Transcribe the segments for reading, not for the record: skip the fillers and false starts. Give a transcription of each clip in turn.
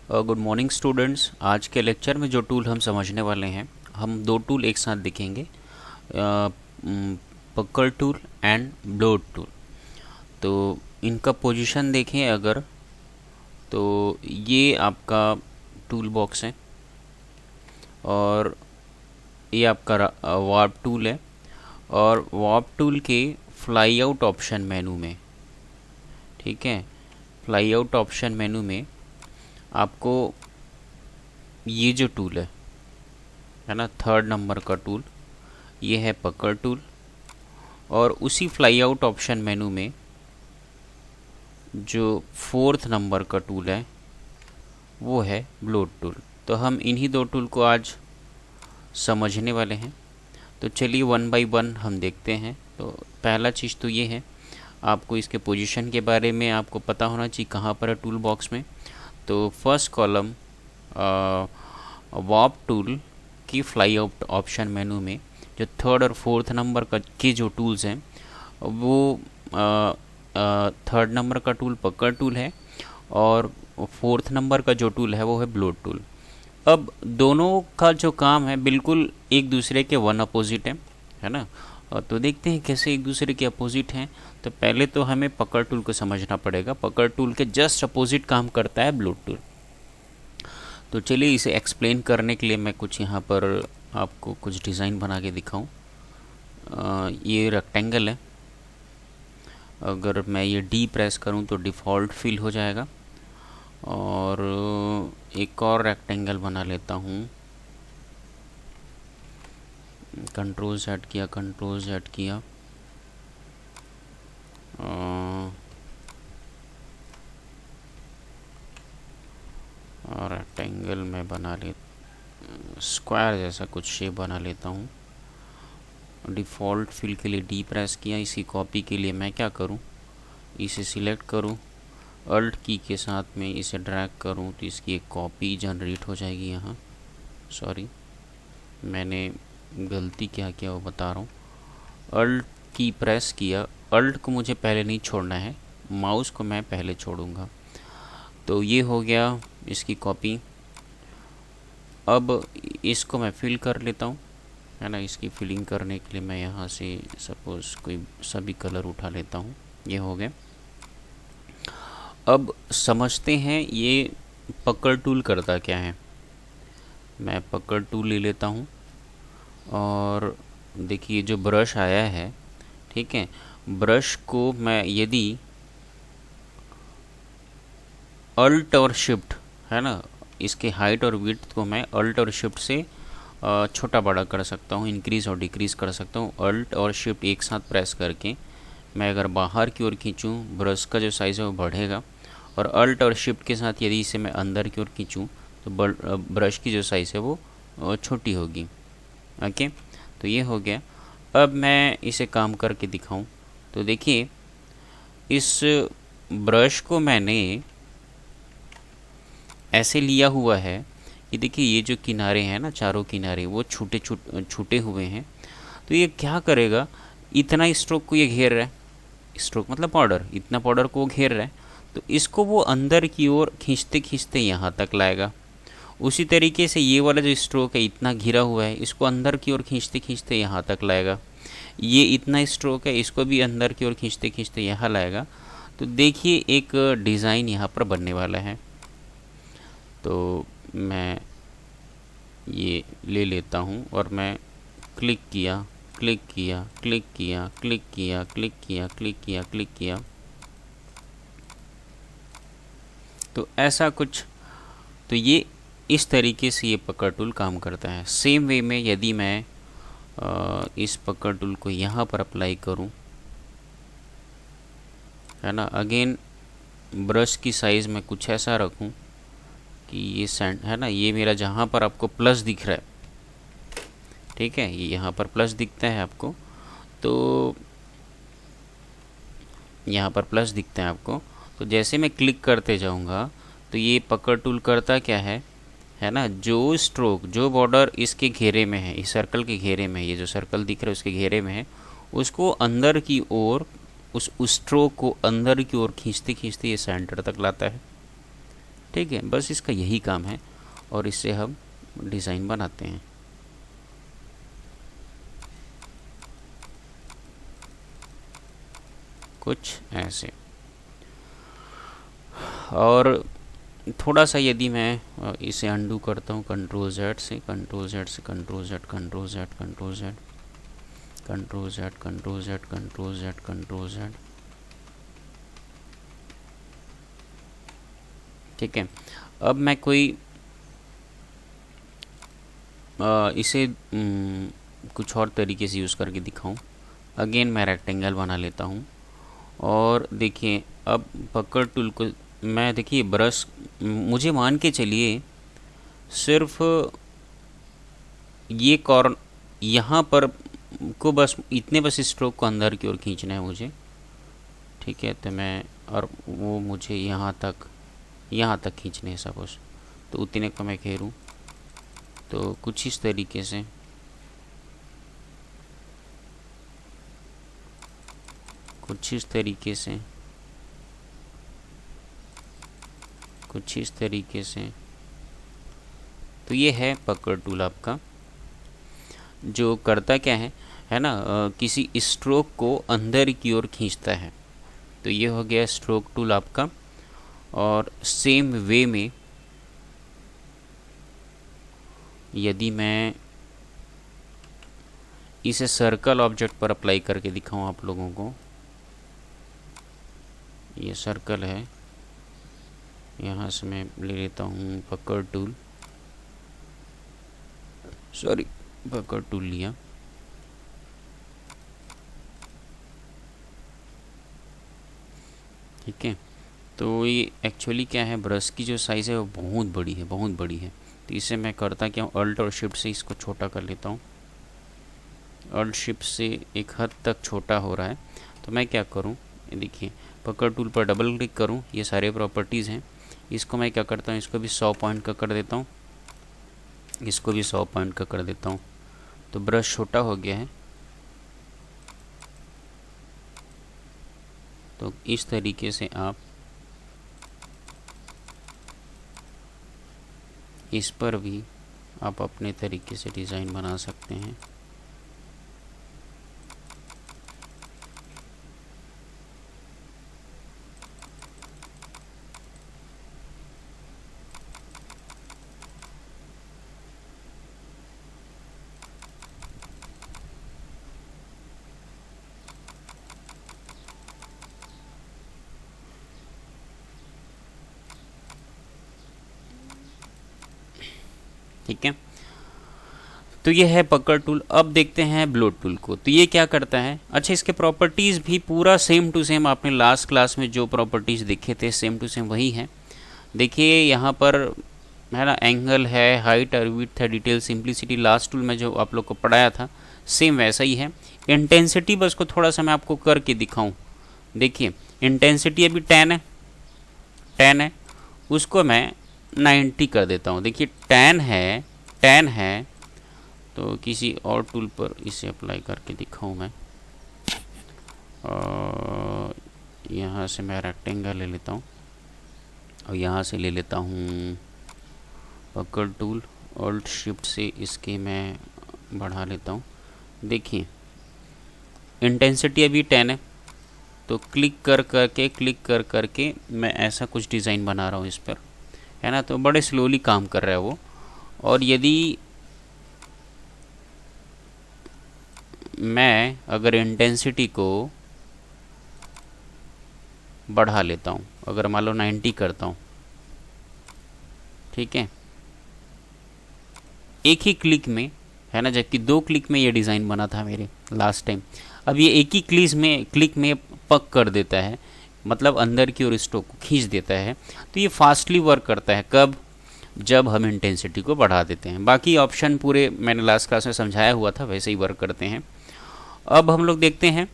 Good morning students. आज के lecture में जो टूल हम समझने वाले हैं, हम दो टूल एक साथ देखेंगे, पकड़ टूल एंड ब्लोड टूल। तो इनका पोजीशन देखें अगर, तो ये आपका टूल बॉक्स है और ये आपका वार्प टूल है। और वार्प टूल के फ्लाई आउट ऑप्शन मेनू में, ठीक है, फ्लाई आउट ऑप्शन मेनू में आपको ये जो टूल है ना, थर्ड नंबर का टूल, ये है पकड़ टूल। और उसी फ्लाई आउट ऑप्शन मेनू में जो फोर्थ नंबर का टूल है वो है ब्लोड टूल। तो हम इन्हीं दो टूल को आज समझने वाले हैं। तो चलिए वन बाय वन हम देखते हैं। तो पहला चीज़ तो ये है, आपको इसके पोजीशन के बारे में आपको पता होना चाहिए कहाँ पर है टूल बॉक्स में। तो फर्स्ट कॉलम वार्प टूल की फ्लाई आउट ऑप्शन मेनू में जो थर्ड और फोर्थ नंबर का के जो टूल्स हैं वो थर्ड नंबर का टूल पकड़ टूल है और फोर्थ नंबर का जो टूल है वो है ब्लोड टूल। अब दोनों का जो काम है बिल्कुल एक दूसरे के वन अपोजिट है ना। तो देखते हैं कैसे एक दूसरे के अपोजिट हैं। तो पहले तो हमें पकड़ टूल को समझना पड़ेगा। पकड़ टूल के जस्ट अपोजिट काम करता है ब्लोड टूल। तो चलिए इसे एक्सप्लेन करने के लिए मैं कुछ यहाँ पर आपको कुछ डिज़ाइन बना के दिखाऊं। ये रेक्टेंगल है, अगर मैं ये डी प्रेस करूं तो डिफ़ॉल्ट फिल हो जाएगा। और एक और रेक्टेंगल बना लेता हूं, कंट्रोल सेट किया, कंट्रोल सेट किया, और रेक्टेंगल में बना ले, स्क्वायर जैसा कुछ शेप बना लेता हूँ। डिफ़ॉल्ट फिल के लिए डी प्रेस किया। इसी कॉपी के लिए मैं क्या करूँ, इसे सिलेक्ट करूँ, अल्ट की के साथ में इसे ड्रैग करूँ तो इसकी एक कॉपी जनरेट हो जाएगी यहाँ। सॉरी, मैंने गलती क्या किया वो बता रहा हूँ। अल्ट की प्रेस किया, अल्ट को मुझे पहले नहीं छोड़ना है, माउस को मैं पहले छोड़ूंगा। तो ये हो गया इसकी कॉपी। अब इसको मैं फिल कर लेता हूँ, है ना। इसकी फिलिंग करने के लिए मैं यहाँ से सपोज़ कोई सभी कलर उठा लेता हूँ। ये हो गए। अब समझते हैं ये पकड़ टूल करता क्या है। मैं पकड़ टूल ले लेता हूँ और देखिए जो ब्रश आया है, ठीक है, ब्रश को मैं यदि अल्ट और शिफ्ट, है ना, इसके हाइट और विड्थ को मैं अल्ट और शिफ्ट से छोटा बड़ा कर सकता हूँ, इंक्रीज़ और डिक्रीज़ कर सकता हूँ। अल्ट और शिफ्ट एक साथ प्रेस करके मैं अगर बाहर की ओर खींचूँ, ब्रश का जो साइज़ है वो बढ़ेगा। और अल्ट और शिफ्ट के साथ यदि इसे मैं अंदर की ओर खींचूँ तो ब्रश की जो साइज़ है वो छोटी होगी। ओके, तो ये हो गया। अब मैं इसे काम करके दिखाऊं तो देखिए इस ब्रश को मैंने ऐसे लिया हुआ है कि देखिए ये जो किनारे हैं ना, चारों किनारे वो छूटे हुए हैं। तो ये क्या करेगा, इतना स्ट्रोक को ये घेर रहा है, स्ट्रोक मतलब बॉर्डर, इतना बॉर्डर को घेर रहा है। तो इसको वो अंदर की ओर खींचते खींचते यहाँ तक लाएगा। उसी तरीके से ये वाला जो स्ट्रोक है इतना घिरा हुआ है, इसको अंदर की ओर खींचते खींचते यहाँ तक लाएगा। ये इतना स्ट्रोक है, इसको भी अंदर की ओर खींचते खींचते यहाँ लाएगा। तो देखिए एक डिज़ाइन यहाँ पर बनने वाला है। तो मैं ये ले लेता हूँ और मैं क्लिक किया, क्लिक किया, क्लिक किया, क्लिक किया, क्लिक किया, क्लिक किया, क्लिक किया, तो ऐसा कुछ। तो ये इस तरीके से ये पकड़ टूल काम करता है। सेम वे में यदि मैं इस पकड़ टूल को यहाँ पर अप्लाई करूँ, है ना, अगेन ब्रश की साइज़ में कुछ ऐसा रखूँ कि ये सेंट, है ना, ये मेरा जहाँ पर आपको प्लस दिख रहा है, ठीक है, ये यहाँ पर प्लस दिखता है आपको, तो यहाँ पर प्लस दिखता है आपको। तो जैसे मैं क्लिक करते जाऊँगा तो ये पकड़ टूल करता क्या है ना, जो स्ट्रोक, जो बॉर्डर इसके घेरे में है, इस सर्कल के घेरे में, ये जो सर्कल दिख रहा है उसके घेरे में है, उसको अंदर की ओर, उस स्ट्रोक को अंदर की ओर खींचते खींचते ये सेंटर तक लाता है। ठीक है, बस इसका यही काम है और इससे हम डिज़ाइन बनाते हैं। कुछ ऐसे। और थोड़ा सा यदि मैं इसे अंडू करता हूँ कंट्रोल जेड से, कंट्रोल जेड से, control Z, control Z, control Z, control Z, control Z, control Z, control Z, ठीक है। अब मैं कोई इसे कुछ और तरीके से यूज़ करके दिखाऊं। अगेन मैं रेक्टेंगल बना लेता हूं और देखिए अब पकड़ टूल को मैं, देखिए ब्रश, मुझे मान के चलिए सिर्फ ये कॉर्न यहाँ पर को बस इतने बस स्ट्रोक को अंदर की ओर खींचना है मुझे, ठीक है। तो मैं, और वो मुझे यहाँ तक खींचने हैं सपोज, तो उतने को मैं घेरूँ तो कुछ इस तरीके से, कुछ इस तरीके से, कुछ इस तरीके से। तो ये है पकड़ टूल आपका, जो करता क्या है ना, किसी स्ट्रोक को अंदर की ओर खींचता है। तो ये हो गया स्ट्रोक टूल आपका। और सेम वे में यदि मैं इसे सर्कल ऑब्जेक्ट पर अप्लाई करके दिखाऊं आप लोगों को, ये सर्कल है, यहाँ से मैं ले लेता हूँ पकड़ टूल, सॉरी पकड़ टूल लिया, ठीक है। तो ये एक्चुअली क्या है, ब्रश की जो साइज़ है वो बहुत बड़ी है, बहुत बड़ी है। तो इसे मैं करता क्या हूँ, अल्ट और शिफ्ट से इसको छोटा कर लेता हूँ। अल्ट शिफ्ट से एक हद तक छोटा हो रहा है, तो मैं क्या करूँ, देखिए पकड़ टूल पर डबल क्लिक करूँ, ये सारे प्रॉपर्टीज़ हैं। इसको मैं क्या करता हूँ, इसको भी 100 पॉइंट का कर देता हूँ, इसको भी 100 पॉइंट का कर देता हूँ। तो ब्रश छोटा हो गया है। तो इस तरीके से आप इस पर भी आप अपने तरीके से डिज़ाइन बना सकते हैं। ठीक है, तो ये है पकड़ टूल। अब देखते हैं ब्लो टूल को। तो ये क्या करता है, अच्छा इसके प्रॉपर्टीज़ भी पूरा सेम टू सेम आपने लास्ट क्लास में जो प्रॉपर्टीज़ देखे थे सेम टू सेम वही है। देखिए यहाँ पर है ना, एंगल है, हाइट और विड्थ है, डिटेल, सिंप्लिसिटी, लास्ट टूल में जो आप लोग को पढ़ाया था सेम वैसा ही है। इंटेंसिटी बस को थोड़ा सा मैं आपको करके दिखाऊं। देखिए इंटेंसिटी अभी 10 है, 10 है, उसको मैं 90 कर देता हूँ। देखिए 10 है, 10 है, तो किसी और टूल पर इसे अप्लाई करके दिखाऊं मैं। यहाँ से मैं रेक्टेंगल ले लेता हूँ और यहाँ से ले लेता हूँ पकड़ टूल, ऑल्ट शिफ्ट से इसके मैं बढ़ा लेता हूँ। देखिए इंटेंसिटी अभी 10 है, तो क्लिक कर करके मैं ऐसा कुछ डिज़ाइन बना रहा हूँ इस पर, है ना। तो बड़े स्लोली काम कर रहा है वो। और यदि मैं अगर इंटेंसिटी को बढ़ा लेता हूँ, अगर मान लो 90 करता हूँ, ठीक है, एक ही क्लिक में, है ना, जबकि 2 क्लिक में ये डिज़ाइन बना था मेरे लास्ट टाइम। अब ये एक ही क्लिक में पक कर देता है, मतलब अंदर की ओर स्ट्रोक को खींच देता है। तो ये फास्टली वर्क करता है कब, जब हम इंटेंसिटी को बढ़ा देते हैं। बाकी ऑप्शन पूरे मैंने लास्ट क्लास में समझाया हुआ था, वैसे ही वर्क करते हैं। अब हम लोग देखते हैं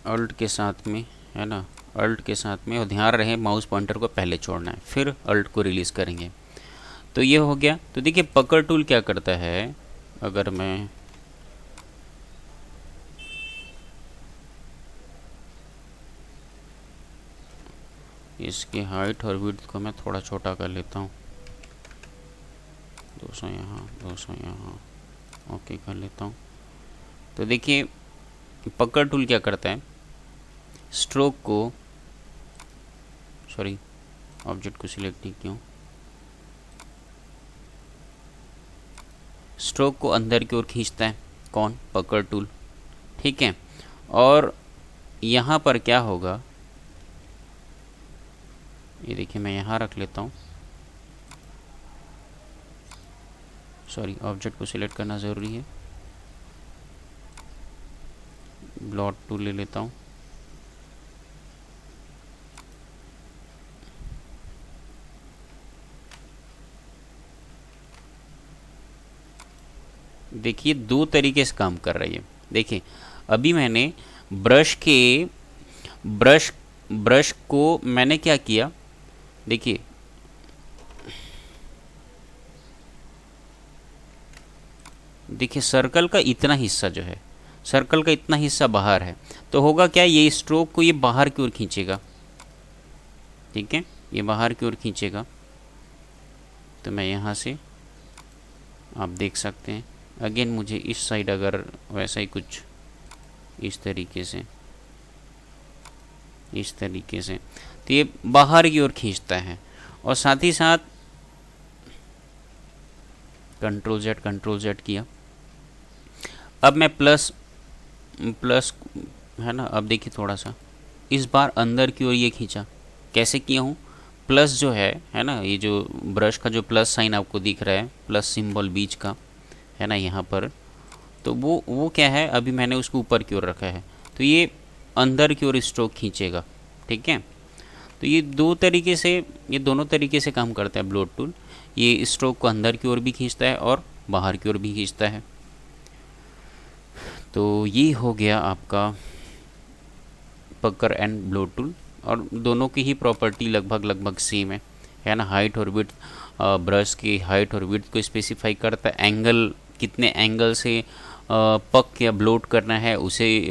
अल्ट के साथ में, है ना, अल्ट के साथ में, और ध्यान रहे माउस पॉइंटर को पहले छोड़ना है, फिर अल्ट को रिलीज़ करेंगे। तो ये हो गया। तो देखिए पकड़ टूल क्या करता है, अगर मैं इसकी हाइट और विड्थ को मैं थोड़ा छोटा कर लेता हूँ, 200 यहाँ 200 यहाँ, ओके कर लेता हूँ। तो देखिए पकड़ टूल क्या करता है, स्ट्रोक को, सॉरी ऑब्जेक्ट को सिलेक्ट नहीं किया हूँ, स्ट्रोक को अंदर की ओर खींचता है, कौन, पकड़ टूल, ठीक है। और यहाँ पर क्या होगा, ये देखिए मैं यहाँ रख लेता हूँ, सॉरी ऑब्जेक्ट को सिलेक्ट करना ज़रूरी है, ब्लॉट टूल ले लेता हूँ, देखिए दो तरीके से काम कर रही है। देखिए अभी मैंने ब्रश को मैंने क्या किया, देखिए सर्कल का इतना हिस्सा जो है, सर्कल का इतना हिस्सा बाहर है, तो होगा क्या, ये स्ट्रोक को ये बाहर की ओर खींचेगा, ठीक है, ये बाहर की ओर खींचेगा। तो मैं यहाँ से आप देख सकते हैं, अगेन मुझे इस साइड अगर वैसा ही कुछ इस तरीके से तो ये बाहर की ओर खींचता है। और साथ ही साथ कंट्रोल जेड किया, अब मैं प्लस है ना, अब देखिए थोड़ा सा इस बार अंदर की ओर ये खींचा, कैसे किया हूँ, प्लस जो है ना, ये जो ब्रश का जो प्लस साइन आपको दिख रहा है, प्लस सिंबल बीच का है ना यहाँ पर, तो वो क्या है, अभी मैंने उसको ऊपर की ओर रखा है, तो ये अंदर की ओर स्ट्रोक खींचेगा, ठीक है। तो ये दोनों तरीके से काम करता है ब्लोट टूल, ये स्ट्रोक को अंदर की ओर भी खींचता है और बाहर की ओर भी खींचता है। तो ये हो गया आपका पकर एंड ब्लोट टूल, और दोनों की ही प्रॉपर्टी लगभग सेम है ना, हाइट और विड्थ, ब्रश की हाइट और विड्थ को स्पेसिफाई करता है, एंगल कितने एंगल से पक या ब्लोट करना है उसे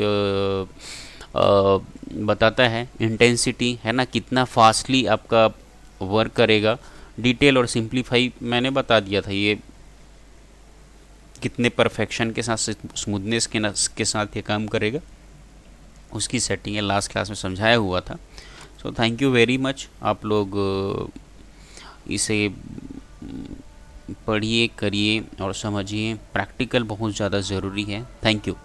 बताता है, इंटेंसिटी है ना, कितना फास्टली आपका वर्क करेगा, डिटेल और सिंप्लीफाई मैंने बता दिया था, ये कितने परफेक्शन के साथ, स्मूथनेस के साथ ये काम करेगा, उसकी सेटिंग है लास्ट क्लास में समझाया हुआ था। So thank you very much, आप लोग इसे पढ़िए, करिए और समझिए, प्रैक्टिकल बहुत ज़्यादा ज़रूरी है। Thank you.